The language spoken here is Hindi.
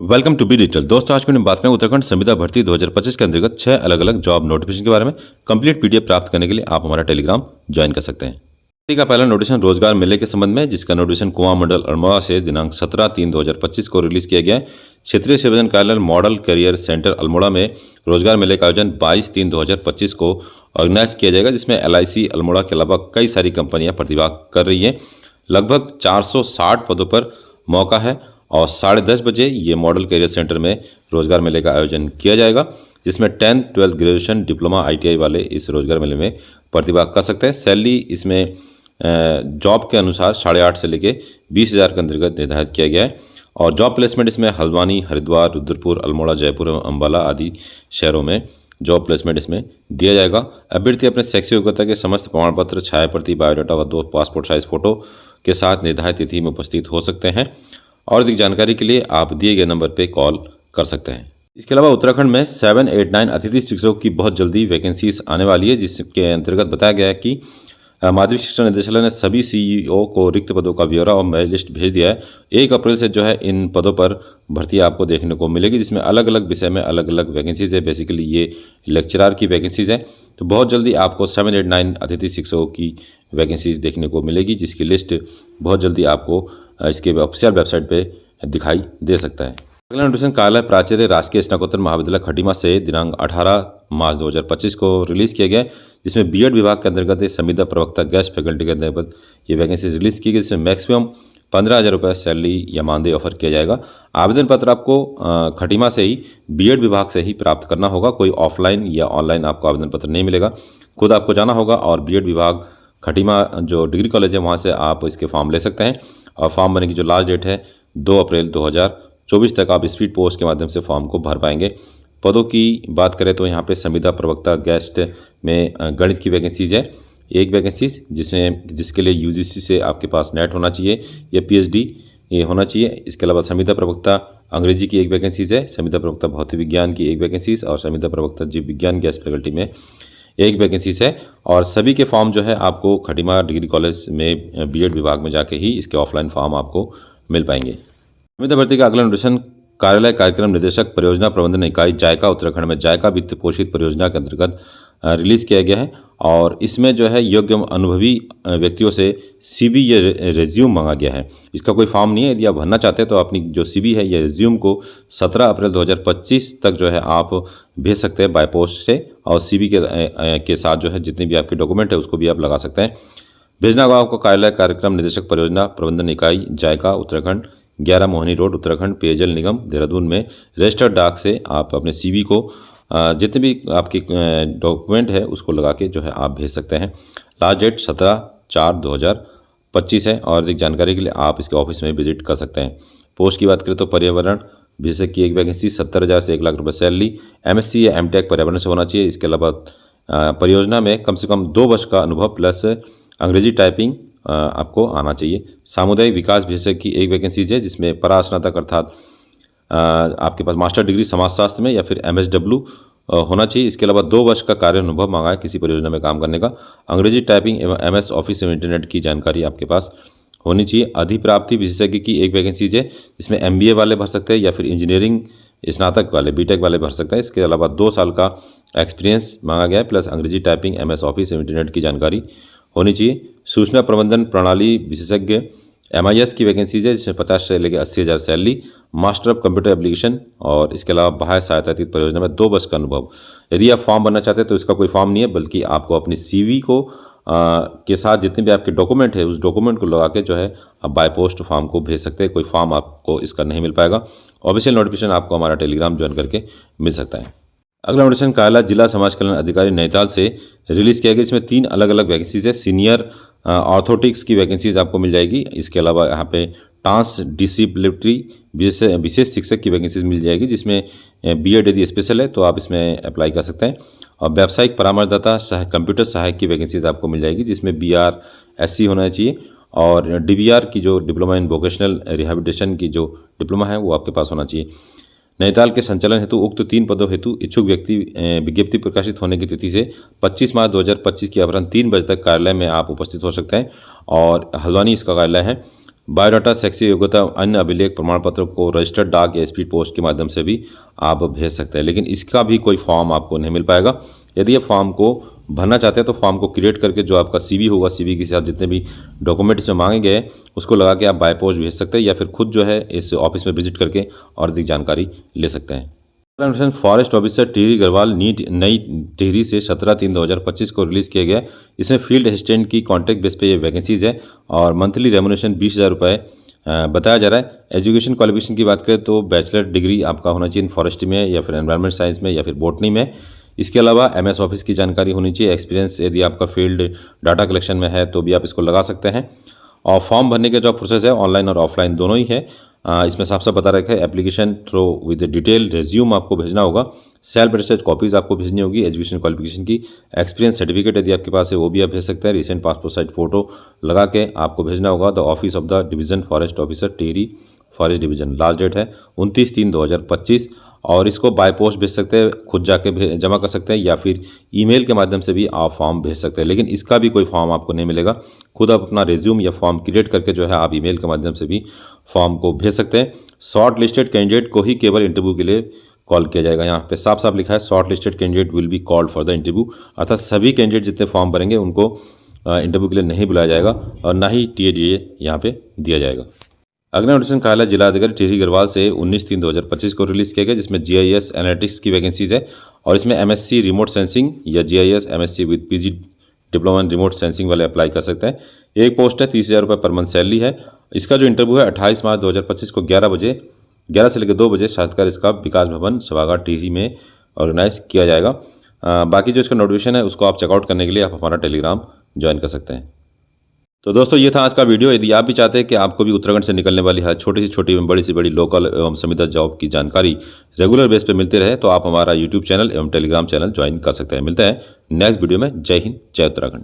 Welcome to be digital. दोस्तों, आज की बात करें उत्तराखंड संविदा भर्ती 2025 के अंतर्गत 6 अलग अलग जॉब नोटिफिकेशन के बारे में। कंप्लीट पीडीएफ प्राप्त करने के लिए आप हमारा टेलीग्राम ज्वाइन कर सकते हैं। भर्ती का पहला नोटिफिकेशन रोजगार मेले के संबंध में, जिसका नोटिफिकेशन कुआं मंडल अल्मोड़ा से दिनांक 17/3/2025 को रिलीज किया गया है। क्षेत्रीय सेवायोजन कार्यालय मॉडल करियर सेंटर अल्मोड़ा में रोजगार मेले का आयोजन 22/3/2025 को ऑर्गेनाइज किया जाएगा, जिसमें LIC अल्मोड़ा के अलावा कई सारी कंपनियां प्रतिभाग कर रही हैं। लगभग 460 पदों पर मौका है और 10:30 बजे ये मॉडल करियर सेंटर में रोजगार मेले का आयोजन किया जाएगा, जिसमें 10th 12th graduation diploma ITI वाले इस रोजगार मेले में प्रतिभाग कर सकते हैं। सैलरी इसमें जॉब के अनुसार 8.5 से लेके 20,000 के अंतर्गत निर्धारित किया गया है। और जॉब प्लेसमेंट इसमें हल्द्वानी, हरिद्वार, रुद्रपुर, अल्मोड़ा, जयपुर एवं अम्बाला आदि शहरों में जॉब प्लेसमेंट इसमें दिया जाएगा। अभ्यर्थी अपने शैक्षिक योग्यता के समस्त प्रमाण पत्र, छाया प्रति, बायोडाटा व 2 पासपोर्ट साइज फोटो के साथ निर्धारित तिथि में उपस्थित हो सकते हैं। और अधिक जानकारी के लिए आप दिए गए नंबर पर कॉल कर सकते हैं। इसके अलावा उत्तराखंड में 7, 8, 9 अतिथि शिक्षकों की बहुत जल्दी वैकेंसीज आने वाली है, जिसके अंतर्गत बताया गया है कि माध्यमिक शिक्षा निदेशालय ने सभी CEO को रिक्त पदों का ब्यौरा और मेरिट लिस्ट भेज दिया है। 1 अप्रैल से जो है इन पदों पर भर्ती आपको देखने को मिलेगी, जिसमें अलग अलग विषय में अलग अलग वैकेंसीज है। बेसिकली ये लेक्चरर की वैकेंसीज है। तो बहुत जल्दी आपको 7, 8, 9 अतिथि शिक्षकों की वैकेंसीज देखने को मिलेगी, जिसकी लिस्ट बहुत जल्दी आपको इसके ऑफिशियल वेबसाइट पर दिखाई दे सकता है। अगला नोटिफिकेशन कार्यालय प्राचार्य राजकीय स्नातकोत्तर महाविद्यालय खटीमा से दिनांक 18 मार्च 2025 को रिलीज किया गया, जिसमें BEd विभाग के अंतर्गत संविदा प्रवक्ता गेस्ट फैकल्टी के अंतर्गत ये वैकेंसी रिलीज की गई, जिसमें मैक्सिमम 15,000 रुपये सैलरी या मानदेय ऑफर किया जाएगा। आवेदन पत्र आपको खटीमा से ही BEd विभाग से ही प्राप्त करना होगा। कोई ऑफलाइन या ऑनलाइन आपको आवेदन पत्र नहीं मिलेगा, खुद आपको जाना होगा और BEd विभाग खटीमा जो डिग्री कॉलेज है वहाँ से आप इसके फॉर्म ले सकते हैं। और फॉर्म भरने की जो लास्ट डेट है 2 अप्रैल 2024 तक आप स्पीड पोस्ट के माध्यम से फॉर्म को भर पाएंगे। पदों की बात करें तो यहाँ पे संविदा प्रवक्ता गेस्ट में गणित की वैकेंसीज है, 1 वैकेंसीज, जिसके लिए UGC से आपके पास नेट होना चाहिए या PhD ये होना चाहिए। इसके अलावा संविदा प्रवक्ता अंग्रेजी की 1 वैकेंसीज है, संविदा प्रवक्ता भौतिक विज्ञान की 1 वैकेंसीज और संविदा प्रवक्ता जीव विज्ञान गेस्ट फैकल्टी में 1 वैकेंसीज है। और सभी के फॉर्म जो है आपको खटीमा डिग्री कॉलेज में BEd विभाग में जाके ही इसके ऑफलाइन फॉर्म आपको मिल पाएंगे। संविदा भर्ती का अगला नोटिफिकेशन कार्यालय कार्यक्रम निदेशक परियोजना प्रबंधन इकाई जायका उत्तराखंड में जायका वित्त पोषित परियोजना के अंतर्गत रिलीज किया गया है। और इसमें जो है योग्य अनुभवी व्यक्तियों से CV या रेज्यूम मांगा गया है। इसका कोई फॉर्म नहीं है। यदि आप भरना चाहते हैं तो अपनी जो CV है या रेज्यूम को 17 अप्रैल 2025 तक जो है आप भेज सकते हैं बाय पोस्ट से। और CV के साथ जो है जितने भी आपके डॉक्यूमेंट है उसको भी आप लगा सकते हैं। भेजना होगा आपको कार्यालय कार्यक्रम निदेशक परियोजना प्रबंधन इकाई जायका उत्तराखंड, 11 मोहनी रोड, उत्तराखंड पेयजल निगम, देहरादून में। रजिस्टर्ड डाक से आप अपने CV को जितने भी आपके डॉक्यूमेंट है उसको लगा के जो है आप भेज सकते हैं। लास्ट डेट 17/4/2025 है। और अधिक जानकारी के लिए आप इसके ऑफिस में विजिट कर सकते हैं। पोस्ट की बात करें तो पर्यावरण विशेषज्ञ की 1 वैकेंसी, 70,000 से 1 लाख रुपये सैलरी, MSc या MTech पर्यावरण से होना चाहिए। इसके अलावा परियोजना में कम से कम 2 वर्ष का अनुभव प्लस अंग्रेजी टाइपिंग आपको आना चाहिए। सामुदायिक विकास विशेषज्ञ की 1 वैकेंसीज है, जिसमें परास्नातक अर्थात आपके पास मास्टर डिग्री समाजशास्त्र में या फिर MSW होना चाहिए। इसके अलावा 2 वर्ष का कार्य अनुभव मांगा है किसी परियोजना में काम करने का। अंग्रेजी टाइपिंग एवं MS ऑफिस एवं इंटरनेट की जानकारी आपके पास होनी चाहिए। अधिप्राप्ति विशेषज्ञ की 1 वैकेंसीज है, जिसमें MBA वाले भर सकते हैं या फिर इंजीनियरिंग स्नातक वाले BTech वाले भर सकते हैं। इसके अलावा 2 साल का एक्सपीरियंस मांगा गया है प्लस अंग्रेजी टाइपिंग MS ऑफिस एवं इंटरनेट की जानकारी होनी चाहिए। सूचना प्रबंधन प्रणाली विशेषज्ञ MIS की वैकेंसीज है, जिसमें 50 से लेकर 80,000 salary, master of computer application. और इसके अलावा बाह्य सहायता परियोजना में 2 वर्ष का अनुभव। यदि आप फॉर्म भरना चाहते हैं तो इसका कोई फॉर्म नहीं है, बल्कि आपको अपनी CV को के साथ जितने भी आपके डॉक्यूमेंट है उस डॉक्यूमेंट को लगा के जो है आप बाय पोस्ट फॉर्म को भेज सकते हैं। कोई फॉर्म आपको इसका नहीं मिल पाएगा। ऑफिशियल नोटिफिकेशन आपको हमारा टेलीग्राम ज्वाइन करके मिल सकता है। अगला नोटिफिकेशन कार्यालय जिला समाज कल्याण अधिकारी नैनीताल से रिलीज किया गया, इसमें 3 अलग अलग वैकेंसीज है। सीनियर ऑर्थोटिक्स की वैकेंसीज आपको मिल जाएगी। इसके अलावा यहाँ पे ट्रांसडिसिप्लिनरी विशेष शिक्षक की वैकेंसीज मिल जाएगी, जिसमें BEd यदि स्पेशल है तो आप इसमें अप्लाई कर सकते हैं। और व्यावसायिक परामर्शदाता कंप्यूटर सहायक की वैकेंसीज आपको मिल जाएगी, जिसमें BR/SC होना चाहिए। और DBR की जो डिप्लोमा इन वोकेशनल रिहेबिलिटेशन की जो डिप्लोमा है वो आपके पास होना चाहिए। नैनीताल के संचालन हेतु उक्त 3 पदों हेतु इच्छुक व्यक्ति विज्ञप्ति प्रकाशित होने की तिथि से 25 मार्च 2025 की अपराह्न 3 बजे तक कार्यालय में आप उपस्थित हो सकते हैं। और हल्द्वानी इसका कार्यालय है। बायोडाटा, शैक्षिक योग्यता, अन्य अभिलेख प्रमाण पत्र को रजिस्टर्ड डाक या स्पीड पोस्ट के माध्यम से भी आप भेज सकते हैं, लेकिन इसका भी कोई फॉर्म आपको नहीं मिल पाएगा। यदि आप फॉर्म को भरना चाहते हैं तो फॉर्म को क्रिएट करके जो आपका सीवी होगा, सीवी के साथ जितने भी डॉक्यूमेंट इसमें मांगे गए उसको लगा के आप बाय पोस्ट भेज सकते हैं, या फिर खुद जो है इस ऑफिस में विजिट करके और अधिक जानकारी ले सकते हैं। फॉरेस्ट ऑफिसर टिहरी गढ़वाल नीट नई टिहरी से 17/3/2025 को रिलीज़ किया गया। इसमें फील्ड असिस्टेंट की कॉन्ट्रैक्ट बेस पे ये वैकेंसीज है और मंथली रेमुनेशन 20,000 रुपये बताया जा रहा है। एजुकेशन क्वालिफिकेशन की बात करें तो बैचलर डिग्री आपका होना चाहिए फॉरेस्ट्री में या फिर एनवायरमेंट साइंस में या फिर बॉटनी में। इसके अलावा एमएस ऑफिस की जानकारी होनी चाहिए। एक्सपीरियंस यदि आपका फील्ड डाटा कलेक्शन में है तो भी आप इसको लगा सकते हैं। और फॉर्म भरने का जो प्रोसेस है ऑनलाइन और ऑफलाइन दोनों ही है। इसमें साफ साफ बता रखा है application through with detail resume आपको भेजना होगा। सेल्फ अटेस्टेड कॉपीज़ आपको भेजनी होगी एजुकेशन क्वालिफिकेशन की। एक्सपीरियंस सर्टिफिकेट यदि आपके पास है वो भी आप भेज सकते हैं। रिसेंट पासपोर्ट साइज फोटो लगा के आपको भेजना होगा। The office of the division forest officer Tehri forest division. Last date है 29/3/2025 और इसको बाय पोस्ट भेज सकते हैं, खुद जाके जमा कर सकते हैं या फिर ईमेल के माध्यम से भी आप फॉर्म भेज सकते हैं, लेकिन इसका भी कोई फॉर्म आपको नहीं मिलेगा। खुद आप अपना रिज्यूम या फॉर्म क्रिएट करके जो है आप ईमेल के माध्यम से भी फॉर्म को भेज सकते हैं। शॉर्ट लिस्टेड कैंडिडेट को ही केवल इंटरव्यू के लिए कॉल किया जाएगा। यहाँ पे साफ साफ लिखा है short listed candidate will be called for the interview, अर्थात सभी कैंडिडेट जितने फॉर्म भरेंगे उनको इंटरव्यू के लिए नहीं बुलाया जाएगा और ना ही टीएडीए यहाँ पे दिया जाएगा। अगला नोटिफिकेशन कार्यालय जिलाधिकारी टिहरी गढ़वाल से 19/3/2025 को रिलीज़ किया गया, जिसमें जीआईएस एनालिटिक्स की वैकेंसीज है और इसमें एमएससी रिमोट सेंसिंग या GIS MSc with PG diploma in remote sensing वाले अप्लाई कर सकते हैं। एक पोस्ट है, 30,000 रुपये पर मंथ सैलरी है। इसका जो इंटरव्यू है 28 मार्च 2025 को 11 से लेकर 2 बजे साक्षात्कार इसका विकास भवन सभागार टिहरी में ऑर्गेनाइज किया जाएगा। बाकी जो इसका नोटिफिकेशन है उसको आप चेकआउट करने के लिए आप हमारा टेलीग्राम ज्वाइन कर सकते हैं। तो दोस्तों ये था आज का वीडियो। यदि आप भी चाहते हैं कि आपको भी उत्तराखंड से निकलने वाली हर छोटी से छोटी एवं बड़ी से बड़ी लोकल एवं संविदा जॉब की जानकारी रेगुलर बेस पे मिलती रहे तो आप हमारा यूट्यूब चैनल एवं टेलीग्राम चैनल ज्वाइन कर सकते हैं। मिलते हैं नेक्स्ट वीडियो में। जय हिंद, जय उत्तराखंड।